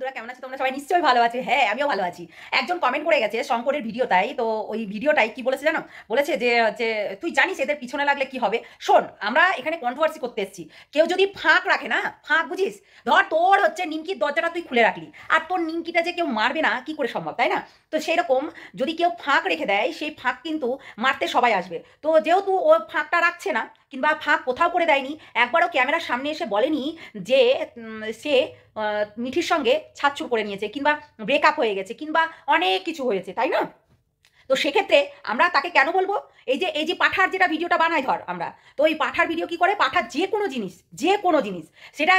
বন্ধুরা কেমন আছে তোমরা সবাই নিশ্চয়ই ভালো আছে। হ্যাঁ আমিও ভালো আছি। একজন কমেন্ট করে গেছে শঙ্করের ভিডিওটাই, তো ওই ভিডিওটাই কি বলেছে জানো, বলেছে যে তুই জানিস এদের পিছনে লাগলে কি হবে। শোন, আমরা এখানে কন্ট্রোভার্সি করতে এসেছি। কেউ যদি ফাঁক রাখে না, ফাঁক বুঝিস, ধর তোর নিমকির দরজাটা তুই খুলে রাখলি, আর তোর নিমকিটা যে কেউ মারবে না কি করে সম্ভব, তাই না? তো সেই রকম যদি কেউ ফাঁক রেখে দেয়, সেই ফাঁক কিন্তু মারতে সবাই আসবে। তো যেহেতু ও ফাঁকটা রাখছে না, কিংবা ফাঁক কোথাও করে দেয়নি, একবারও ক্যামেরার সামনে এসে বলেনি যে সে মিঠির সঙ্গে ছাড়ছুড় করে নিয়েছে, কিংবা ব্রেকআপ হয়ে গেছে, কিংবা অনেক কিছু হয়েছে, তাই না? তো সেক্ষেত্রে আমরা তাকে কেন বলবো? এই যে পাঠার যেটা ভিডিওটা বানাই ধর আমরা, তো এই পাঠার ভিডিও কি করে, পাঠার যে কোনো জিনিস সেটা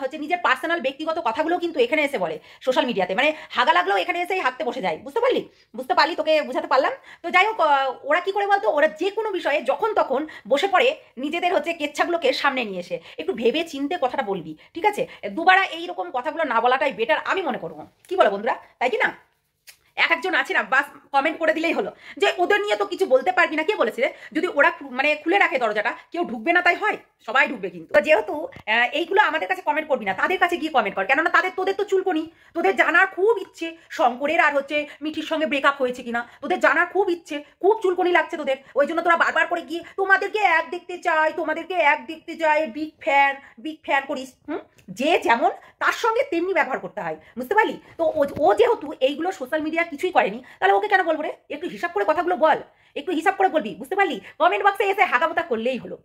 হচ্ছে নিজের পার্সোনাল ব্যক্তিগত কথাগুলো কিন্তু এখানে এসে বলে সোশ্যাল মিডিয়াতে, মানে হাগা লাগলেও এখানে এসে হাঁটতে বসে যায়। বুঝতে পারলি, তোকে বুঝাতে পারলাম? তো যাই হোক, ওরা কি করে বলতো, ওরা যে কোনো বিষয়ে যখন তখন বসে পড়ে নিজেদের কেচ্ছাগুলোকে সামনে নিয়ে এসে। একটু ভেবে চিনতে কথাটা বলবি, ঠিক আছে? দুবারা এইরকম কথাগুলো না বলাটাই বেটার আমি মনে করবো। কি বলো বন্ধুরা, তাই কি না? একজন আছে না, বাস কমেন্ট করে দিলেই হলো যে ওদের নিয়ে তো কিছু বলতে পারবি না। কে বলেছে রে? যদি ওরা মানে খুলে রাখে দরজাটা, কেউ ঢুকবে না তাই হয়? সবাই ঢুকবে। কিন্তু যেহেতু এইগুলো আমাদের কাছে কমেন্ট করবি না, তাদের কাছে গিয়ে কমেন্ট কর। কেননা তোদের তো চুলকনি, তোদের জানার খুব ইচ্ছে শঙ্করের আর মিঠির সঙ্গে ব্রেকআপ হয়েছে কিনা, তোদের জানার খুব ইচ্ছে, খুব চুলকনি লাগছে তোদের। ওই জন্য তোরা বারবার করে গিয়ে তোমাদেরকে এক দেখতে চাই, বিগ ফ্যান করিস। যে যেমন তার সঙ্গে তেমনি ব্যবহার করতে হয়, বুঝতে পারলি? তো ও যেহেতু এইগুলো সোশ্যাল মিডিয়া কিছুই করেনি, তাহলে ওকে কেন বলবো রে? একটু হিসাব করে কথাগুলো বল, একটু হিসাব করে বলবি, বুঝতে পারলি? কমেন্ট বক্সে এসে হাগামোতা করলেই হলো।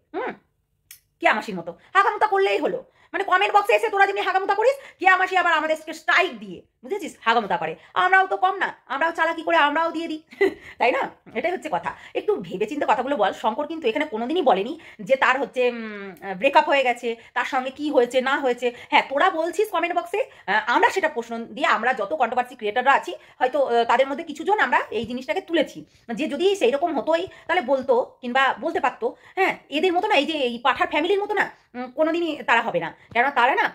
কেয়ামাসির মতো হাগামোতা করলেই হলো। মানে কমেন্ট বক্সে এসে তোরা যেমনি হাগামোতা করিস, কেয়ামাসি আবার আমাদেরকে স্ট্রাইক দিয়ে, বুঝেছিস, হাগামোতা করে। আমরাও তো কম না, আমরাও চালাকি করে আমরাও দিয়ে দিই। তাই না? এটাই হচ্ছে কথা। একটু ভেবেচিন্তে কথাগুলো বল। শঙ্কর কিন্তু এখানে কোনোদিনই বলেনি যে তার ব্রেকআপ হয়ে গেছে, তার সঙ্গে কি হয়েছে না হয়েছে। হ্যাঁ, তোরা বলছিস কমেন্ট বক্সে, আমরা সেটা প্রশ্ন দিয়ে, আমরা যত কন্ট্রোভার্সি ক্রিয়েটাররা আছি, হয়তো তাদের মধ্যে কিছুজন আমরা এই জিনিসটাকে তুলেছি, যে যদি সেই রকম হতোই তাহলে বলতো, কিংবা বলতে পারতো। হ্যাঁ, এদের মতো না, এই পাঠার ফ্যামিলির মতো না কোনোদিনই তারা হবে না। কেন? তারা না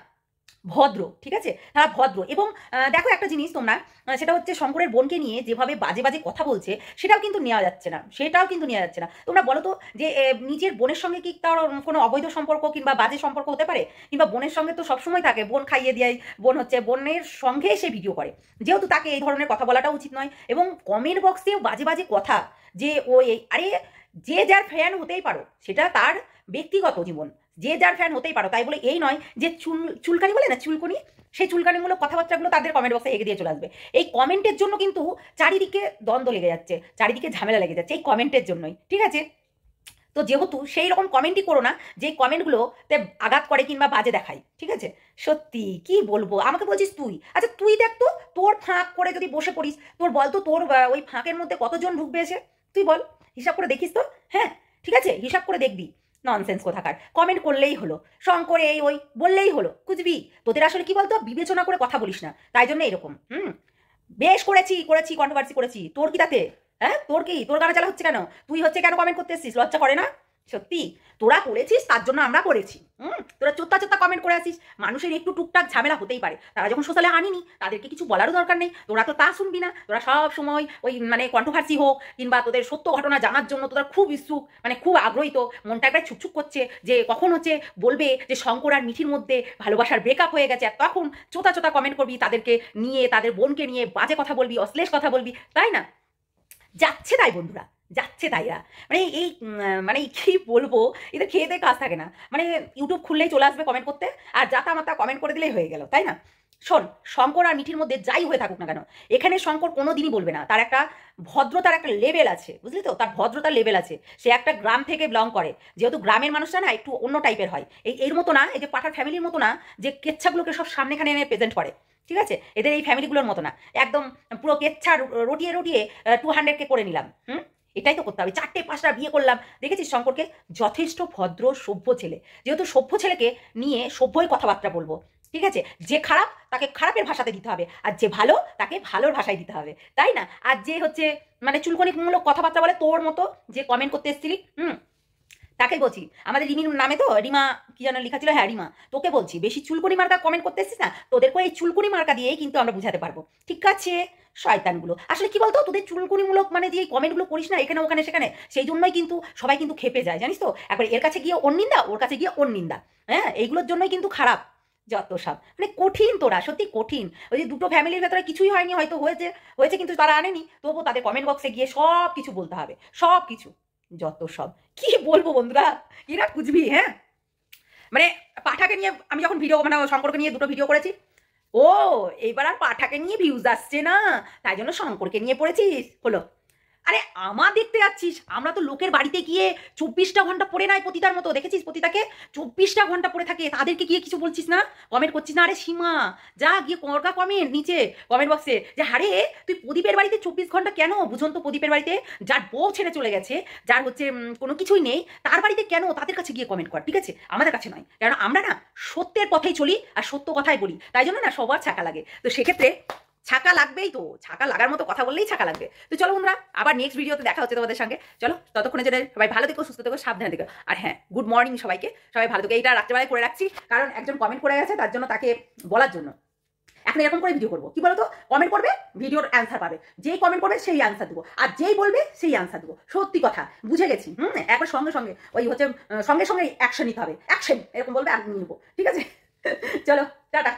ভদ্র, ঠিক আছে? তারা ভদ্র। এবং দেখো একটা জিনিস তোমরা, সেটা হচ্ছে শঙ্করের বোনকে নিয়ে যেভাবে বাজে বাজে কথা বলছে, সেটাও কিন্তু নেওয়া যাচ্ছে না। তোমরা বলো তো যে নিজের বোনের সঙ্গে কি তার কোনো অবৈধ সম্পর্ক কিংবা বাজে সম্পর্ক হতে পারে? কিংবা বোনের সঙ্গে তো সবসময় থাকে, বোন খাইয়ে দেয়, বোনের সঙ্গে সে ভিডিও করে, যেহেতু তাকে এই ধরনের কথা বলাটা উচিত নয়। এবং কমেন্ট বক্সেও বাজে বাজে কথা, যে আরে যে যার ফ্যান হতেই পারো, সেটা তার ব্যক্তিগত জীবন, যে যার ফ্যান হতেই পারো, তাই বলে এই নয় যে চুলকানি বলে না, চুলকনি, সেই চুলকানিমূলক কথাবার্তাগুলো তাদের কমেন্ট বক্সে এগিয়ে দিয়ে চলে আসবে। এই কমেন্টের জন্য কিন্তু চারিদিকে দ্বন্দ্ব লেগে যাচ্ছে, চারিদিকে ঝামেলা লেগে যাচ্ছে, এই কমেন্টের জন্যই, ঠিক আছে? তো যেহেতু সেই রকম কমেন্টই করো না যে কমেন্টগুলোতে আঘাত করে কিংবা বাজে দেখায়, ঠিক আছে? সত্যি কি বলবো, আমাকে বলছিস তুই, আচ্ছা তুই দেখ তো, তোর ফাঁক করে যদি বসে পড়িস, তোর বল তো, তোর ওই ফাঁকের মধ্যে কতজন ঢুকবে এসে, তুই বল, হিসাব করে দেখিস তো। হ্যাঁ, ঠিক আছে, হিসাব করে দেখবি। ননসেন্স কোথাকার, কমেন্ট করলেই হলো, শঙ্কর এই ওই বললেই হলো, কুচবি। তোদের আসলে কি বলতো, বিবেচনা করে কথা বলিস না, তাই জন্য এরকম। বেশ করেছি কন্ট্রোভার্সি করেছি, তোর কি তাতে? হ্যাঁ, তোর গানা চালা হচ্ছে কেন? তুই কেন কমেন্ট করতে এসছিস? লজ্জা করে না? সত্যি, তোরা করেছিস তার জন্য আমরা করেছি। তোরা চোত্তা কমেন্ট করে আসিস। মানুষের একটু টুকটাক ঝামেলা হতেই পারে, তারা যখন সোশ্যালে আনিনি তাদেরকে কিছু বলারও দরকার নেই। তোরা তো তা শুনবি না, তোরা সব সময় ওই কন্ট্রোভার্সি হোক কিংবা তোদের সত্য ঘটনা জানার জন্য তোরা খুব ইচ্ছুক, খুব আগ্রহী। তো মনটা একবার ছুকছুক করছে যে কখন বলবে যে শঙ্কর আর মিঠির মধ্যে ভালোবাসার ব্রেকআপ হয়ে গেছে, আর তখন চোতা কমেন্ট করবি, তাদেরকে নিয়ে, তাদের বোনকে নিয়ে বাজে কথা বলবি, অশ্লীল কথা বলবি, তাই না? যাচ্ছে তাই বন্ধুরা, যাচ্ছে তাইরা। কি বলবো, এদের খেয়ে দিয়ে কাজ থাকে না। ইউটিউব খুললেই চলে আসবে কমেন্ট করতে, আর মাতা কমেন্ট করে দিলেই হয়ে গেল, তাই না? শোন, শঙ্কর আর মিঠির মধ্যে যাই হয়ে থাকুক না কেন, এখানে শঙ্কর কোনোদিনই বলবে না। তার একটা ভদ্রতার একটা লেভেল আছে, বুঝলি তো? তার ভদ্রতার লেভেল আছে। সে একটা গ্রাম থেকে বিলং করে, যেহেতু গ্রামের মানুষরা না একটু অন্য টাইপের হয়। এর মতো না, এই যে পাঠার ফ্যামিলির মতো না, যে কেচ্ছাগুলোকে সব সামনেখানে এনে প্রেজেন্ট করে, ঠিক আছে? এদের এই ফ্যামিলিগুলোর মতো না, একদম পুরো কেচ্ছা রটিয়ে 200কে করে নিলাম। এটাই তো করতে হবে। 4টে-5টা বিয়ে করলাম। দেখেছিস শঙ্করকে? যথেষ্ট ভদ্র সভ্য ছেলে। যেহেতু সভ্য ছেলেকে নিয়ে সভ্যই কথাবার্তা বলবো, ঠিক আছে? যে খারাপ তাকে খারাপের ভাষাতে দিতে হবে, আর যে ভালো তাকে ভালোর ভাষায় দিতে হবে, তাই না? আর যে চুলকনিমূলক কথাবার্তা বলে, তোর মতো যে কমেন্ট করতে এসেছিলি, তাকে বলছি, আমাদের রিমির নামে তো রিমা কি যেন লেখা ছিল, হ্যাঁ রিমা, তোকে বলছি, বেশি চুলকুনি মার্কা কমেন্ট করতে এসেছিস না, তোদেরকে এই চুলকুনি মার্কা দিয়েই কিন্তু আমরা বুঝাতে পারবো, ঠিক আছে? শয়তানগুলো আসলে কি বলতো, তোদের চুলকুনিমূলক যে কমেন্টগুলো করিস না এখানে ওখানে সেখানে, সেই জন্যই কিন্তু সবাই কিন্তু খেপে যায়, জানিস তো? একবার এর কাছে গিয়ে ওর নিন্দা, ওর কাছে গিয়ে ওর নিন্দা। হ্যাঁ, এইগুলোর জন্যই কিন্তু খারাপ, যত সব মানে কঠিন, তোরা সত্যি কঠিন। ওই যে দুটো ফ্যামিলির ভেতরে কিছুই হয়নি, হয়তো হয়েছে হয়েছে কিন্তু তারা আনেনি, তবুও তাদের কমেন্ট বক্সে গিয়ে সব কিছু বলতে হবে, সব কিছু। যত সব কি বলবো বন্ধুরা, এরা বুঝবি। হ্যাঁ, মানে পাঠাকে নিয়ে আমি যখন ভিডিও, মানে শঙ্করকে নিয়ে দুটো ভিডিও করেছি, ও এইবার আর পাঠাকে নিয়ে ভিউজ আসছে না, তাই জন্য শঙ্করকে নিয়ে পড়েছিস হলো। আরে আমার দেখতে যাচ্ছিস, আমরা তো লোকের বাড়িতে গিয়ে 24টা ঘন্টা পড়ে নাই পতিতার মতো, দেখেছিস পতিতাকে 24টা ঘন্টা পড়ে থাকে, তাদেরকে গিয়ে কিছু বলছিস না, কমেন্ট করছিস না? আরে সীমা, যা গিয়ে করগা কমেন্ট নিচে কমেন্ট বক্সে, যে হারে তুই প্রদীপের বাড়িতে 24 ঘন্টা কেন, বুঝুন তো প্রদীপের বাড়িতে যার বউ ছেড়ে চলে গেছে, যার হচ্ছে কোনো কিছুই নেই, তার বাড়িতে কেন, তাদের কাছে গিয়ে কমেন্ট কর, ঠিক আছে, আমাদের কাছে নয়। কারণ আমরা না সত্যের পথেই চলি আর সত্য কথাই বলি, তাই জন্য না সবার ছাকা লাগে। তো সেক্ষেত্রে ছাকা লাগবেই, তো ছাকা লাগার মতো কথা বললেই ছাকা লাগবে। তো চলো বন্ধুরা, আবার নেক্সট ভিডিওতে দেখা হচ্ছে তোমাদের সঙ্গে। চলো, ততক্ষণে জন্য সবাই ভালো থেকো, সুস্থ থেকো, সাবধানে থেকো। আর হ্যাঁ, গুড মর্নিং সবাইকে, সবাই ভালো থেকো। এইটা রাত্রেবেলায় করে রাখছি, কারণ একজন কমেন্ট করে গেছে, তার জন্য তাকে বলার জন্য এখন এরকম করে ভিডিও করবো। কি বলতো, কমেন্ট করবে, ভিডিওর অ্যান্সার পাবে, যেই কমেন্ট করবে সেই অ্যান্সার দেবো, আর যেই বলবে সেই অ্যান্সার দেবো। সত্যি কথা বুঝে গেছি। একবার সঙ্গে সঙ্গে ওই হচ্ছে সঙ্গে সঙ্গে অ্যাকশন নিতে হবে, অ্যাকশন এরকম বলবে আর নিয়ে নেবো, ঠিক আছে। চলো টাটা।